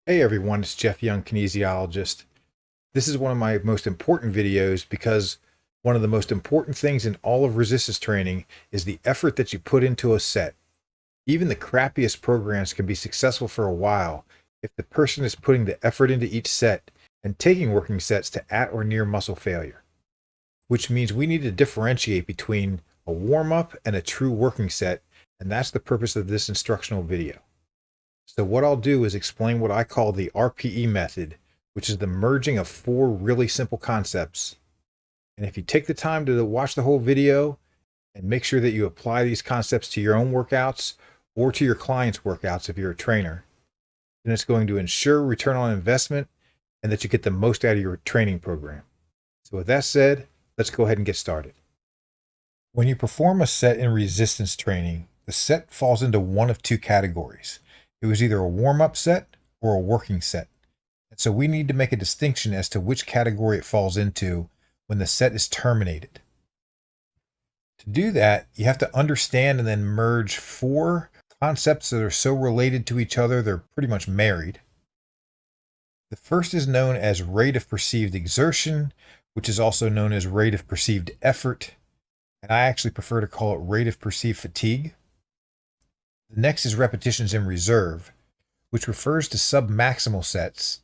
Hey everyone, it's Jeff Young, kinesiologist. This is one of my most important videos because one of the most important things in all of resistance training is the effort that you put into a set. Even the crappiest programs can be successful for a while if the person is putting the effort into each set and taking working sets to at or near muscle failure, which means we need to differentiate between a warm-up and a true working set, and that's the purpose of this instructional video. So what I'll do is explain what I call the RPE method, which is the merging of four really simple concepts. And if you take the time to watch the whole video and make sure that you apply these concepts to your own workouts or to your clients' workouts if you're a trainer, then it's going to ensure return on investment and that you get the most out of your training program. So with that said, let's go ahead and get started. When you perform a set in resistance training, the set falls into one of two categories. It was either a warm-up set or a working set. And so we need to make a distinction as to which category it falls into when the set is terminated. To do that, you have to understand and then merge four concepts that are so related to each other they're pretty much married. The first is known as rate of perceived exertion, which is also known as rate of perceived effort, and I actually prefer to call it rate of perceived fatigue. The next is repetitions in reserve, which refers to submaximal sets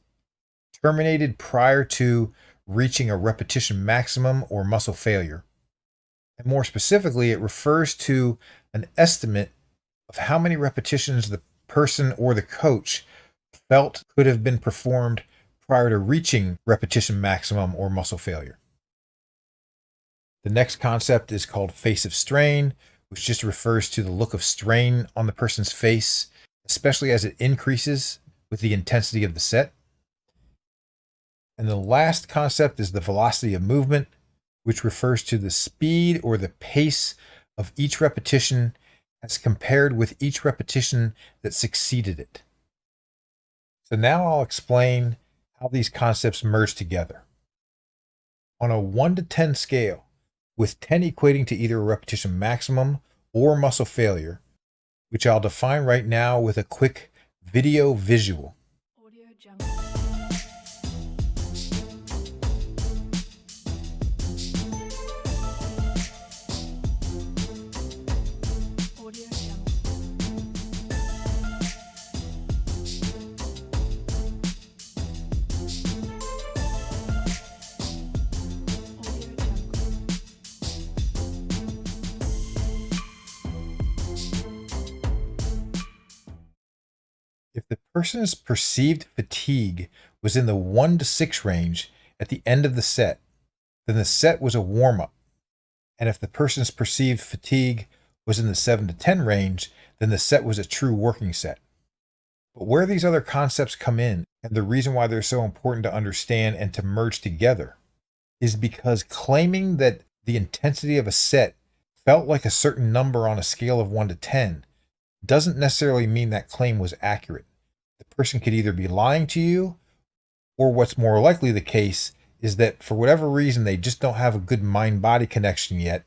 terminated prior to reaching a repetition maximum or muscle failure. And more specifically, it refers to an estimate of how many repetitions the person or the coach felt could have been performed prior to reaching repetition maximum or muscle failure. The next concept is called face of strain, which just refers to the look of strain on the person's face, especially as it increases with the intensity of the set. And the last concept is the velocity of movement, which refers to the speed or the pace of each repetition as compared with each repetition that succeeded it. So now I'll explain how these concepts merge together. On a 1 to 10 scale, with 10 equating to either a repetition maximum or muscle failure, which I'll define right now with a quick video visual. Audio jungle. Audio jungle. If the person's perceived fatigue was in the 1 to 6 range at the end of the set, then the set was a warm-up. And if the person's perceived fatigue was in the 7 to 10 range, then the set was a true working set. But where these other concepts come in, and the reason why they're so important to understand and to merge together, is because claiming that the intensity of a set felt like a certain number on a scale of 1 to 10 doesn't necessarily mean that claim was accurate. The person could either be lying to you, or what's more likely the case is that for whatever reason they just don't have a good mind-body connection yet,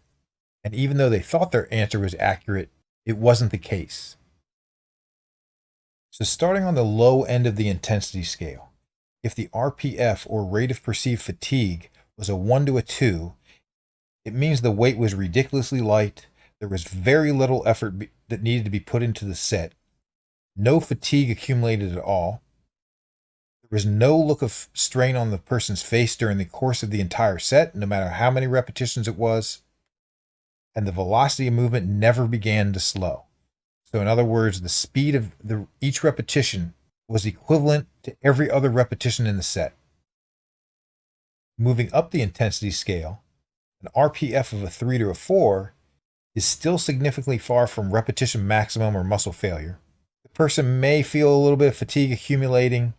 and even though they thought their answer was accurate, it wasn't the case. So starting on the low end of the intensity scale, if the RPF or rate of perceived fatigue was a 1 to a 2, it means the weight was ridiculously light. There was very little effort that needed to be put into the set. No fatigue accumulated at all. There was no look of strain on the person's face during the course of the entire set, no matter how many repetitions it was. And the velocity of movement never began to slow. So in other words, the speed of each repetition was equivalent to every other repetition in the set. Moving up the intensity scale, an RPF of a 3 to a 4 is still significantly far from repetition maximum or muscle failure. The person may feel a little bit of fatigue accumulating,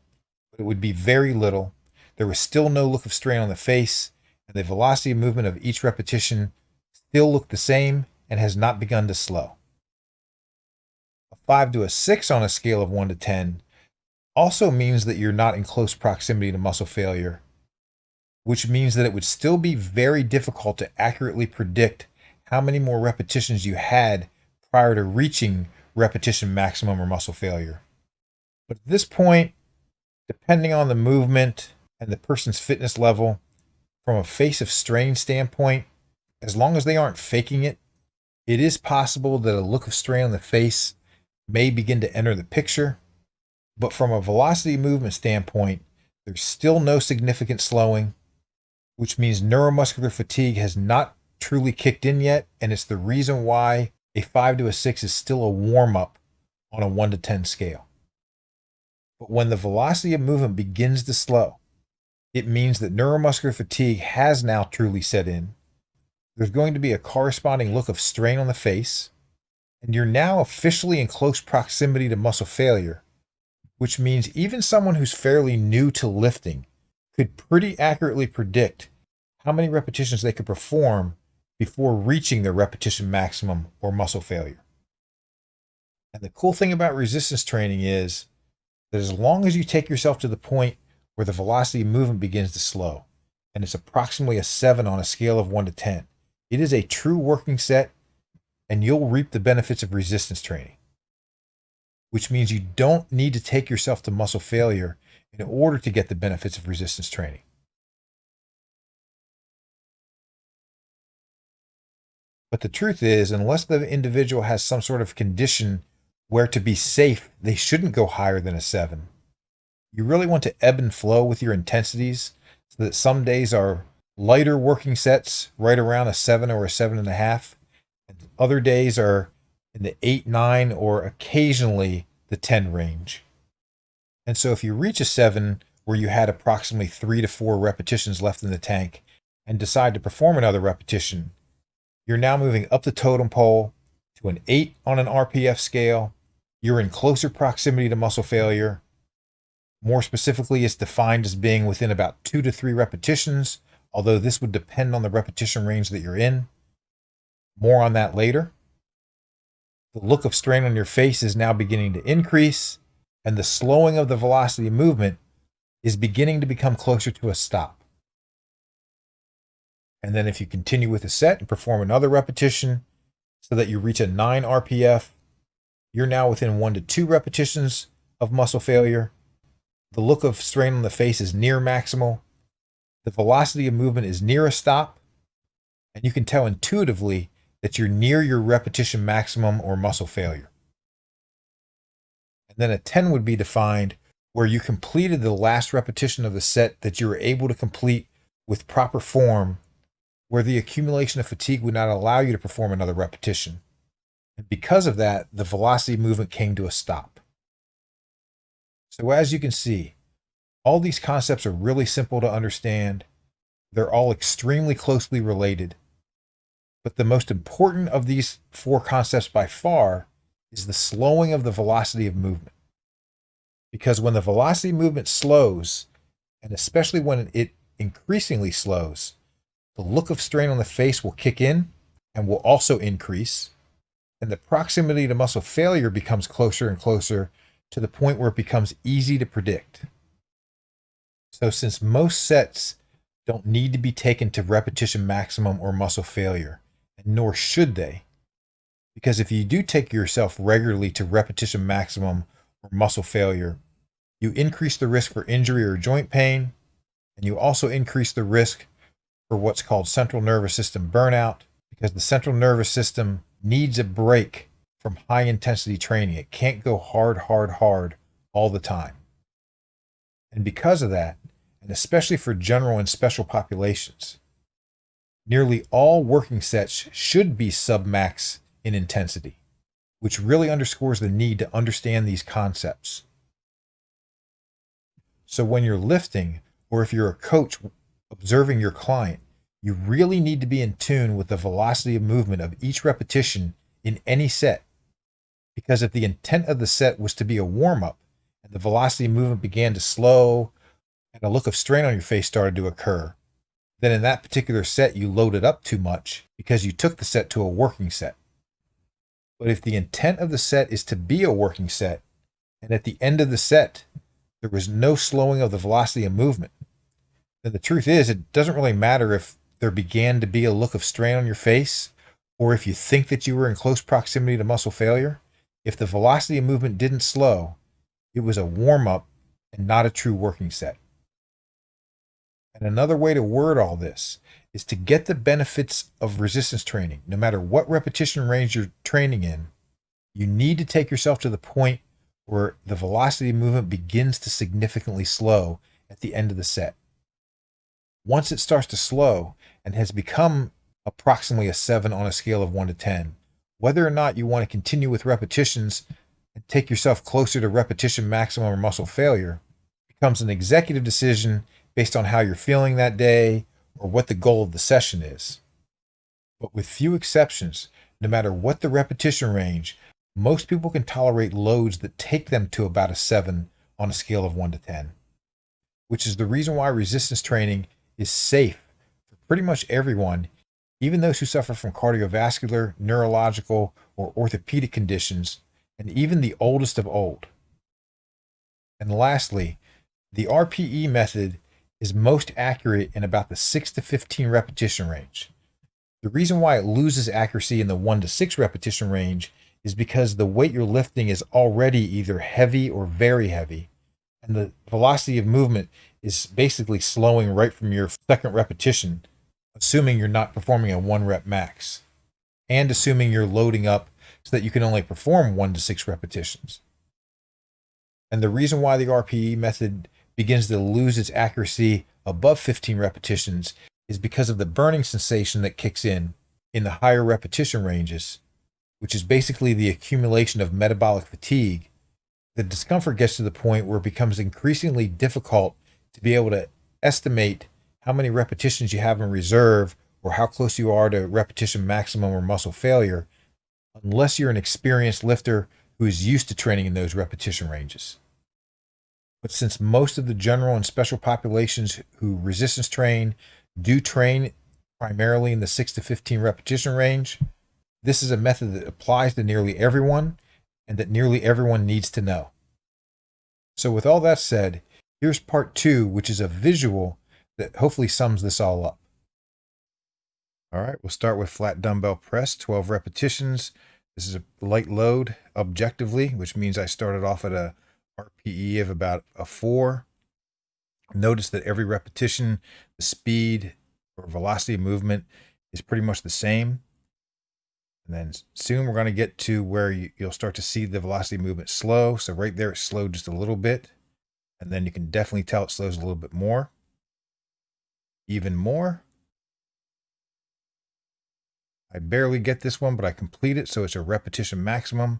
but it would be very little. There was still no look of strain on the face, and the velocity of movement of each repetition still looked the same and has not begun to slow. A 5 to a 6 on a scale of 1 to 10 also means that you're not in close proximity to muscle failure, which means that it would still be very difficult to accurately predict how many more repetitions you had prior to reaching repetition maximum or muscle failure. But at this point, Depending on the movement and the person's fitness level, from a face of strain standpoint, as long as they aren't faking it, it is possible that a look of strain on the face may begin to enter the picture. But from a velocity movement standpoint, there's still no significant slowing, which means neuromuscular fatigue has not truly kicked in yet, and it's the reason why a 5 to a 6 is still a warm-up on a 1 to 10 scale. But when the velocity of movement begins to slow, it means that neuromuscular fatigue has now truly set in. There's going to be a corresponding look of strain on the face, and you're now officially in close proximity to muscle failure, which means even someone who's fairly new to lifting could pretty accurately predict how many repetitions they could perform before reaching their repetition maximum or muscle failure. And the cool thing about resistance training is that as long as you take yourself to the point where the velocity of movement begins to slow, and it's approximately a 7 on a scale of 1 to 10, it is a true working set, and you'll reap the benefits of resistance training, which means you don't need to take yourself to muscle failure in order to get the benefits of resistance training. But the truth is, unless the individual has some sort of condition where to be safe, they shouldn't go higher than a 7. You really want to ebb and flow with your intensities so that some days are lighter working sets, right around a 7 or a 7.5, and other days are in the 8, 9, or occasionally the 10 range. And so if you reach a 7 where you had approximately 3 to 4 repetitions left in the tank and decide to perform another repetition, you're now moving up the totem pole to an 8 on an RPF scale. You're in closer proximity to muscle failure. More specifically, it's defined as being within about 2 to 3 repetitions, although this would depend on the repetition range that you're in. More on that later. The look of strain on your face is now beginning to increase, and the slowing of the velocity of movement is beginning to become closer to a stop. And then if you continue with a set and perform another repetition so that you reach a 9 RPF, you're now within 1 to 2 repetitions of muscle failure. The look of strain on the face is near maximal. The velocity of movement is near a stop, and you can tell intuitively that you're near your repetition maximum or muscle failure. And then a 10 would be defined where you completed the last repetition of the set that you were able to complete with proper form, where the accumulation of fatigue would not allow you to perform another repetition. And because of that, the velocity of movement came to a stop. So as you can see, all these concepts are really simple to understand. They're all extremely closely related. But the most important of these 4 concepts by far is the slowing of the velocity of movement. Because when the velocity of movement slows, and especially when it increasingly slows, the look of strain on the face will kick in and will also increase, and the proximity to muscle failure becomes closer and closer to the point where it becomes easy to predict. So since most sets don't need to be taken to repetition maximum or muscle failure, and nor should they, because if you do take yourself regularly to repetition maximum or muscle failure, you increase the risk for injury or joint pain, and you also increase the risk for what's called central nervous system burnout, because the central nervous system needs a break from high intensity training. It can't go hard all the time. And because of that, and especially for general and special populations, nearly all working sets should be sub-max in intensity, which really underscores the need to understand these concepts. So when you're lifting, or if you're a coach observing your client, you really need to be in tune with the velocity of movement of each repetition in any set. Because if the intent of the set was to be a warm-up, and the velocity of movement began to slow, and a look of strain on your face started to occur, then in that particular set you loaded up too much because you took the set to a working set. But if the intent of the set is to be a working set, and at the end of the set there was no slowing of the velocity of movement, then the truth is it doesn't really matter if there began to be a look of strain on your face, or if you think that you were in close proximity to muscle failure. If the velocity of movement didn't slow, it was a warm-up, and not a true working set. And another way to word all this is to get the benefits of resistance training, no matter what repetition range you're training in, you need to take yourself to the point where the velocity of movement begins to significantly slow at the end of the set. Once it starts to slow and has become approximately a 7 on a scale of 1 to 10, whether or not you want to continue with repetitions and take yourself closer to repetition maximum or muscle failure becomes an executive decision based on how you're feeling that day or what the goal of the session is. But with few exceptions, no matter what the repetition range, most people can tolerate loads that take them to about a 7 on a scale of 1 to 10, which is the reason why resistance training is safe for pretty much everyone, even those who suffer from cardiovascular, neurological, or orthopedic conditions, and even the oldest of old. And lastly, the Rpe method is most accurate in about the 6 to 15 repetition range. The reason why it loses accuracy in the 1 to 6 repetition range is because the weight you're lifting is already either heavy or very heavy, and the velocity of movement is basically slowing right from your second repetition, assuming you're not performing a 1 rep max, and assuming you're loading up so that you can only perform 1 to 6 repetitions. And the reason why the Rpe method begins to lose its accuracy above 15 repetitions is because of the burning sensation that kicks in the higher repetition ranges, which is basically the accumulation of metabolic fatigue. The discomfort gets to the point where it becomes increasingly difficult to be able to estimate how many repetitions you have in reserve or how close you are to repetition maximum or muscle failure, unless you're an experienced lifter who is used to training in those repetition ranges. But since most of the general and special populations who resistance train do train primarily in the 6 to 15 repetition range, this is a method that applies to nearly everyone and that nearly everyone needs to know. So with all that said, here's part 2, which is a visual that hopefully sums this all up. All right, we'll start with flat dumbbell press, 12 repetitions. This is a light load objectively, which means I started off at a RPE of about a 4. Notice that every repetition, the speed or velocity of movement is pretty much the same. And then soon we're going to get to where you'll start to see the velocity of movement slow. So right there, it slowed just a little bit. And then you can definitely tell it slows a little bit more. Even more. I barely get this one, but I complete it. So it's a repetition maximum.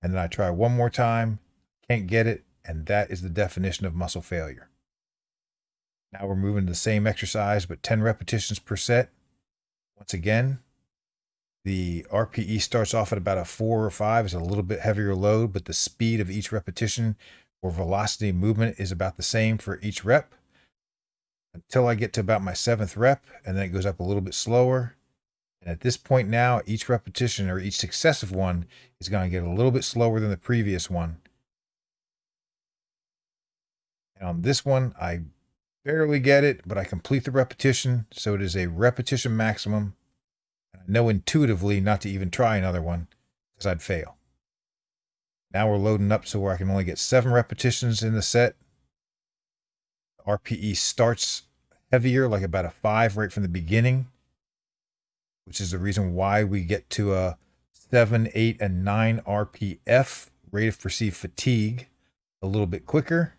And then I try one more time. Can't get it. And that is the definition of muscle failure. Now we're moving to the same exercise, but 10 repetitions per set. Once again, the RPE starts off at about a 4 or 5. It's a little bit heavier load, but the speed of each repetition or velocity of movement is about the same for each rep until I get to about my 7th rep, and then it goes up a little bit slower. And at this point now, each repetition or each successive one is going to get a little bit slower than the previous one. And on this one, I barely get it, but I complete the repetition, so it is a repetition maximum. I know intuitively not to even try another one because I'd fail. Now we're loading up so where I can only get 7 repetitions in the set. RPE starts heavier, like about a 5 right from the beginning, which is the reason why we get to a 7, 8, and 9 RPF, rate of perceived fatigue, a little bit quicker.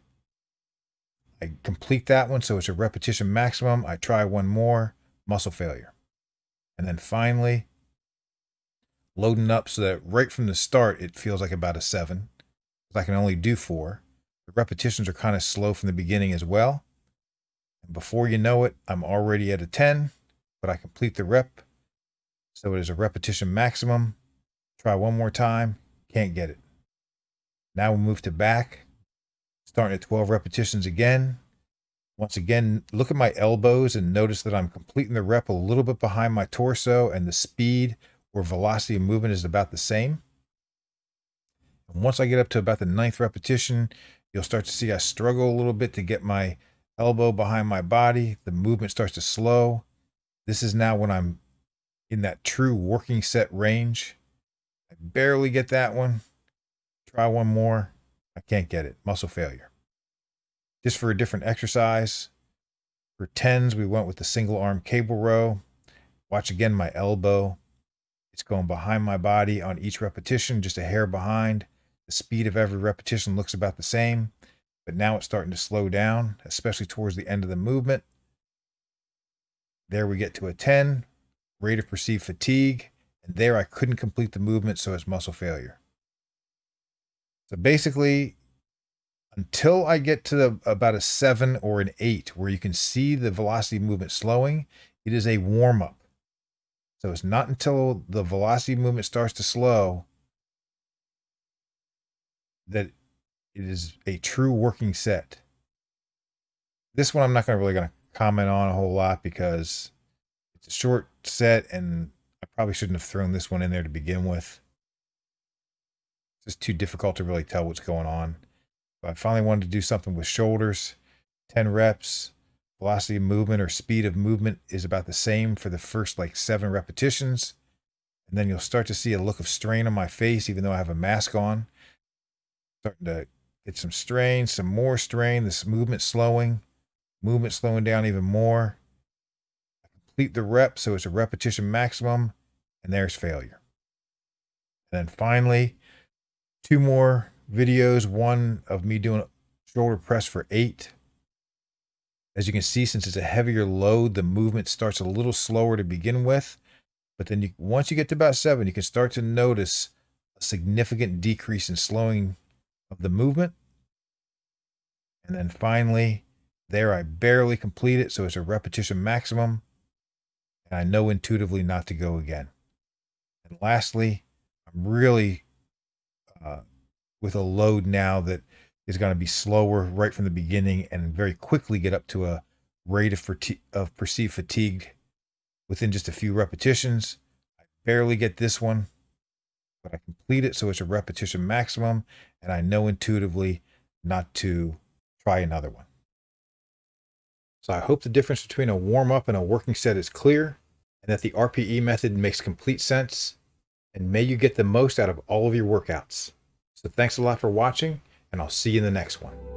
I complete that one, so it's a repetition maximum. I try one more, muscle failure. And then finally, loading up so that right from the start, it feels like about a 7. I can only do 4. The repetitions are kind of slow from the beginning as well. And before you know it, I'm already at a 10, but I complete the rep. So it is a repetition maximum. Try one more time, can't get it. Now we'll move to back, starting at 12 repetitions again. Once again, look at my elbows and notice that I'm completing the rep a little bit behind my torso, and the speed or velocity of movement is about the same. And once I get up to about the 9th repetition, you'll start to see I struggle a little bit to get my elbow behind my body. The movement starts to slow. This is now when I'm in that true working set range. I barely get that one. Try one more. I can't get it. Muscle failure. Just for a different exercise, for 10s, we went with the single arm cable row. Watch again my elbow. It's going behind my body on each repetition, just a hair behind. The speed of every repetition looks about the same, but now it's starting to slow down, especially towards the end of the movement. There we get to a 10, rate of perceived fatigue, and there I couldn't complete the movement, so it's muscle failure. So basically, until I get to about a 7 or an 8, where you can see the velocity movement slowing, it is a warm-up. So it's not until the velocity movement starts to slow that it is a true working set. This one I'm not really going to comment on a whole lot because it's a short set and I probably shouldn't have thrown this one in there to begin with. It's just too difficult to really tell what's going on. But I finally wanted to do something with shoulders. 10 reps. Velocity of movement or speed of movement is about the same for the first like 7 repetitions. And then you'll start to see a look of strain on my face, even though I have a mask on. Starting to get some strain, some more strain, this movement slowing down even more. I complete the rep, so it's a repetition maximum, and there's failure. And then finally, 2 more videos, one of me doing a shoulder press for 8. As you can see, since it's a heavier load, the movement starts a little slower to begin with. But then once you get to about 7, you can start to notice a significant decrease in slowing of the movement. And then finally, there I barely complete it, so it's a repetition maximum. And I know intuitively not to go again. And lastly, I'm really with a load now that is going to be slower right from the beginning and very quickly get up to a rate of perceived fatigue within just a few repetitions. I barely get this one, but I complete it, so it's a repetition maximum, and I know intuitively not to try another one. So I hope the difference between a warm-up and a working set is clear, and that the RPE method makes complete sense, and may you get the most out of all of your workouts. So thanks a lot for watching, and I'll see you in the next one.